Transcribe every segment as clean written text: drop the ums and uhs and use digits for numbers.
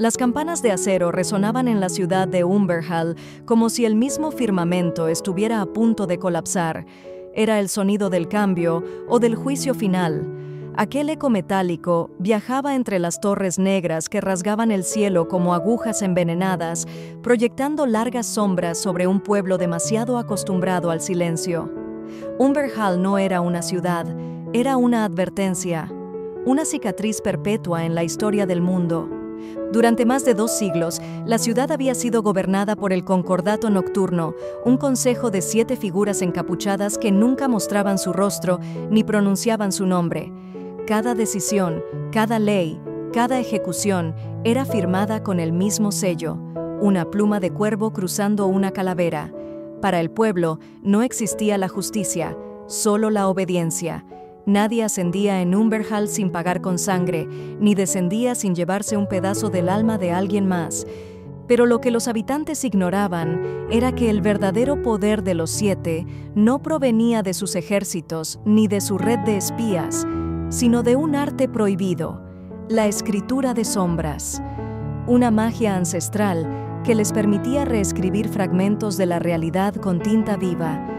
Las campanas de acero resonaban en la ciudad de Umberhall como si el mismo firmamento estuviera a punto de colapsar. Era el sonido del cambio o del juicio final. Aquel eco metálico viajaba entre las torres negras que rasgaban el cielo como agujas envenenadas, proyectando largas sombras sobre un pueblo demasiado acostumbrado al silencio. Umberhall no era una ciudad, era una advertencia, una cicatriz perpetua en la historia del mundo. Durante más de 2 siglos, la ciudad había sido gobernada por el Concordato Nocturno, un consejo de 7 figuras encapuchadas que nunca mostraban su rostro ni pronunciaban su nombre. Cada decisión, cada ley, cada ejecución era firmada con el mismo sello, una pluma de cuervo cruzando una calavera. Para el pueblo no existía la justicia, solo la obediencia. Nadie ascendía en Umberhall sin pagar con sangre, ni descendía sin llevarse un pedazo del alma de alguien más. Pero lo que los habitantes ignoraban era que el verdadero poder de los 7 no provenía de sus ejércitos ni de su red de espías, sino de un arte prohibido, la escritura de sombras, una magia ancestral que les permitía reescribir fragmentos de la realidad con tinta viva.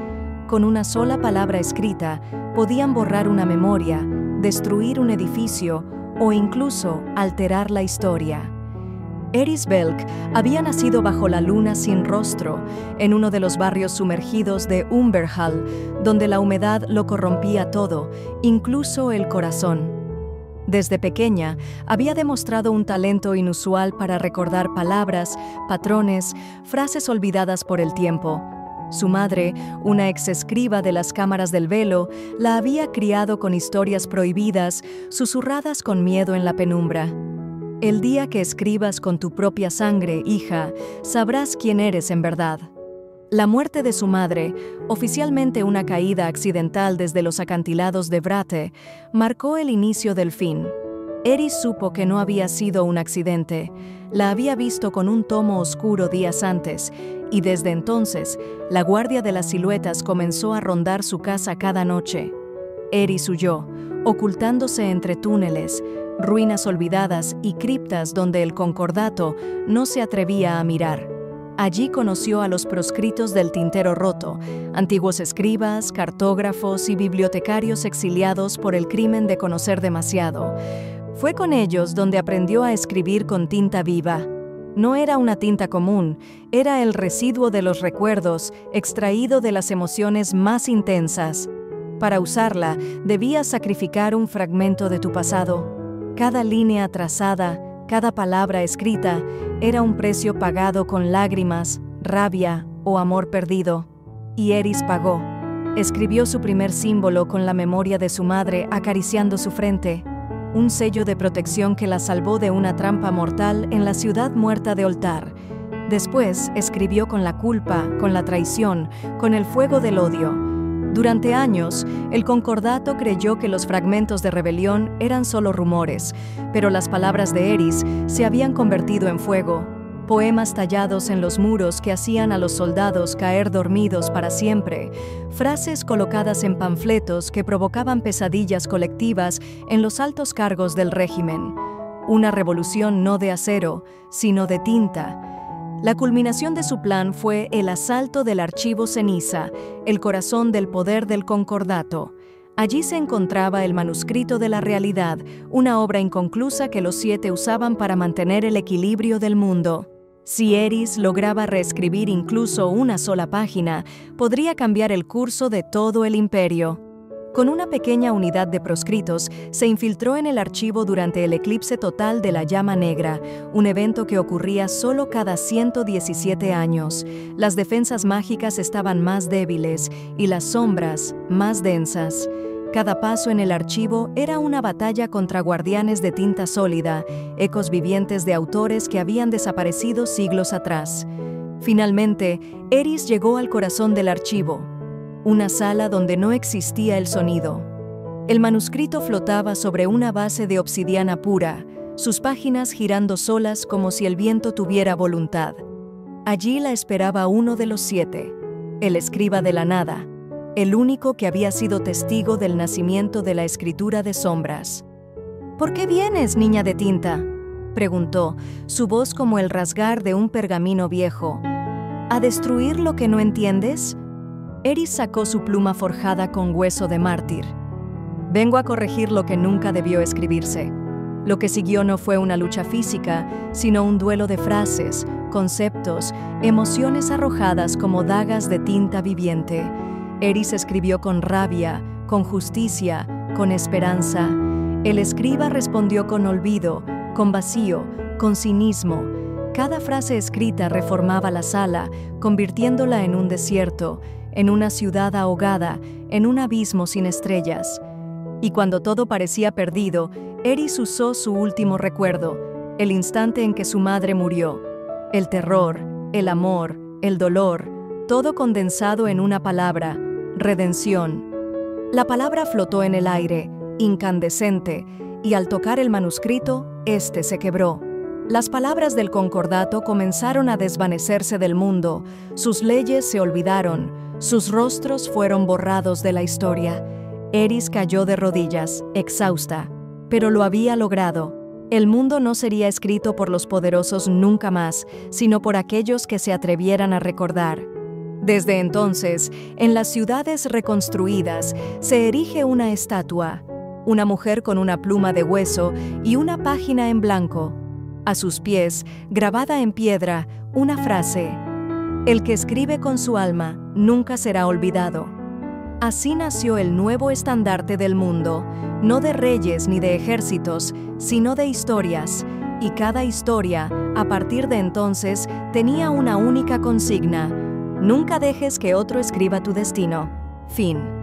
Con una sola palabra escrita, podían borrar una memoria, destruir un edificio o incluso alterar la historia. Eris Belk había nacido bajo la luna sin rostro, en uno de los barrios sumergidos de Umberhall, donde la humedad lo corrompía todo, incluso el corazón. Desde pequeña, había demostrado un talento inusual para recordar palabras, patrones, frases olvidadas por el tiempo. Su madre, una exescriba de las cámaras del velo, la había criado con historias prohibidas, susurradas con miedo en la penumbra. El día que escribas con tu propia sangre, hija, sabrás quién eres en verdad. La muerte de su madre, oficialmente una caída accidental desde los acantilados de Brathe, marcó el inicio del fin. Eris supo que no había sido un accidente. La había visto con un tomo oscuro días antes, y desde entonces, la guardia de las siluetas comenzó a rondar su casa cada noche. Eris huyó, ocultándose entre túneles, ruinas olvidadas y criptas donde el Concordato no se atrevía a mirar. Allí conoció a los proscritos del tintero roto, antiguos escribas, cartógrafos y bibliotecarios exiliados por el crimen de conocer demasiado. Fue con ellos donde aprendió a escribir con tinta viva. No era una tinta común, era el residuo de los recuerdos, extraído de las emociones más intensas. Para usarla, debías sacrificar un fragmento de tu pasado. Cada línea trazada, cada palabra escrita, era un precio pagado con lágrimas, rabia o amor perdido. Y Eris pagó. Escribió su primer símbolo con la memoria de su madre acariciando su frente, un sello de protección que la salvó de una trampa mortal en la ciudad muerta de Oltar. Después escribió con la culpa, con la traición, con el fuego del odio. Durante años, el Concordato creyó que los fragmentos de rebelión eran solo rumores, pero las palabras de Eris se habían convertido en fuego, poemas tallados en los muros que hacían a los soldados caer dormidos para siempre, frases colocadas en panfletos que provocaban pesadillas colectivas en los altos cargos del régimen. Una revolución no de acero, sino de tinta. La culminación de su plan fue el asalto del Archivo Ceniza, el corazón del poder del Concordato. Allí se encontraba el manuscrito de la realidad, una obra inconclusa que los 7 usaban para mantener el equilibrio del mundo. Si Eris lograba reescribir incluso una sola página, podría cambiar el curso de todo el imperio. Con una pequeña unidad de proscritos, se infiltró en el archivo durante el eclipse total de la llama negra, un evento que ocurría solo cada 117 años. Las defensas mágicas estaban más débiles y las sombras más densas. Cada paso en el archivo era una batalla contra guardianes de tinta sólida, ecos vivientes de autores que habían desaparecido siglos atrás. Finalmente, Eris llegó al corazón del archivo, una sala donde no existía el sonido. El manuscrito flotaba sobre una base de obsidiana pura, sus páginas girando solas como si el viento tuviera voluntad. Allí la esperaba uno de los 7, el escriba de la nada, el único que había sido testigo del nacimiento de la escritura de sombras. «¿Por qué vienes, niña de tinta?», preguntó, su voz como el rasgar de un pergamino viejo. ¿A destruir lo que no entiendes? Eris sacó su pluma forjada con hueso de mártir. Vengo a corregir lo que nunca debió escribirse. Lo que siguió no fue una lucha física, sino un duelo de frases, conceptos, emociones arrojadas como dagas de tinta viviente. Eris escribió con rabia, con justicia, con esperanza. El escriba respondió con olvido, con vacío, con cinismo. Cada frase escrita reformaba la sala, convirtiéndola en un desierto, en una ciudad ahogada, en un abismo sin estrellas. Y cuando todo parecía perdido, Eris usó su último recuerdo, el instante en que su madre murió. El terror, el amor, el dolor, todo condensado en una palabra: redención. La palabra flotó en el aire, incandescente, y al tocar el manuscrito, éste se quebró. Las palabras del concordato comenzaron a desvanecerse del mundo, sus leyes se olvidaron, sus rostros fueron borrados de la historia. Eris cayó de rodillas, exhausta, pero lo había logrado. El mundo no sería escrito por los poderosos nunca más, sino por aquellos que se atrevieran a recordar. Desde entonces, en las ciudades reconstruidas, se erige una estatua, una mujer con una pluma de hueso y una página en blanco. A sus pies, grabada en piedra, una frase: el que escribe con su alma nunca será olvidado. Así nació el nuevo estandarte del mundo, no de reyes ni de ejércitos, sino de historias, y cada historia, a partir de entonces, tenía una única consigna: nunca dejes que otro escriba tu destino. Fin.